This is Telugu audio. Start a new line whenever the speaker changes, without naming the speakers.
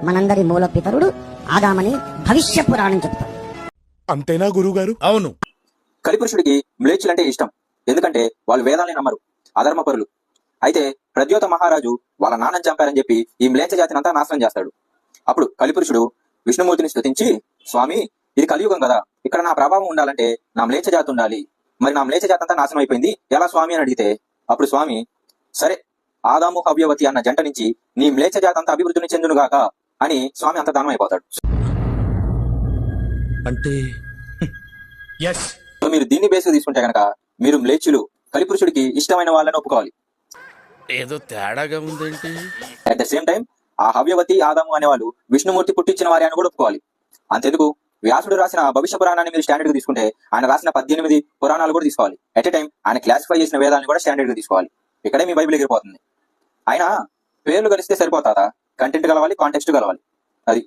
మనందరి మూల పితరుడు ఆదామని భవిష్య పురాణం చెప్తాడు.
అంతేనా గురువుగారు?
అవును.
కలిపురుషుడికి మ్లేచ్చులంటే ఇష్టం. ఎందుకంటే వాళ్ళు వేదాల్ని నమ్మరు, అధర్మపరులు. అయితే ప్రద్యోత మహారాజు వాళ్ళ నాన్నని చంపారని చెప్పి ఈ మ్లేచ్ఛ జాతిని అంతా నాశనం చేస్తాడు. అప్పుడు కలిపురుషుడు విష్ణుమూర్తిని స్తుతించి, స్వామి, ఇది కలియుగం కదా, ఇక్కడ నా ప్రభావం ఉండాలంటే నా మ్లేచ్ఛ జాతి ఉండాలి. మరి నా మ్లేచ్ఛ జాతి అంతా నాశనం అయిపోయింది, ఎలా స్వామి అని అడిగితే అప్పుడు స్వామి, సరే, ఆదాము హవ్యవతి అన్న జంట నుంచి నీ మ్లేచ్ఛ జాతి అంతా అభివృద్ధిని చెందునుగాక అని స్వామి అంత దానం అయిపోతాడు.
అంటే
మీరు దీన్ని బేస్ తీసుకుంటే కనుక మీరు మ్లేచ్చులు, కలిపురుషుడికి ఇష్టమైన వాళ్ళని ఒప్పుకోవాలి.
ఏదో తేడాగా ఉందేంటి?
అట్ ద సేమ్ టైం ఆ హవ్యవతి ఆదాము అనేవాళ్ళు విష్ణుమూర్తి పుట్టించిన వారి అని కూడా ఒప్పుకోవాలి. అంతెందుకు, వ్యాసుడు రాసిన భవిష్య పురాణాన్ని మీరు స్టాండర్డ్ గా తీసుకుంటే ఆయన రాసిన 18 పురాణాలు కూడా తీసుకోవాలి. ఎట్ ఎ టైం ఆయన క్లాసిఫై చేసిన వేదాలను కూడా స్టాండర్డ్ గా తీసుకోవాలి. ఇక్కడే మీ బైబిల్ ఎగిరిపోతుంది. ఆయన పేర్లు కలిస్తే సరిపోతాదా? కంటెంట్ కలవాలి, కాంటెక్స్ట్ కలవాలి. అది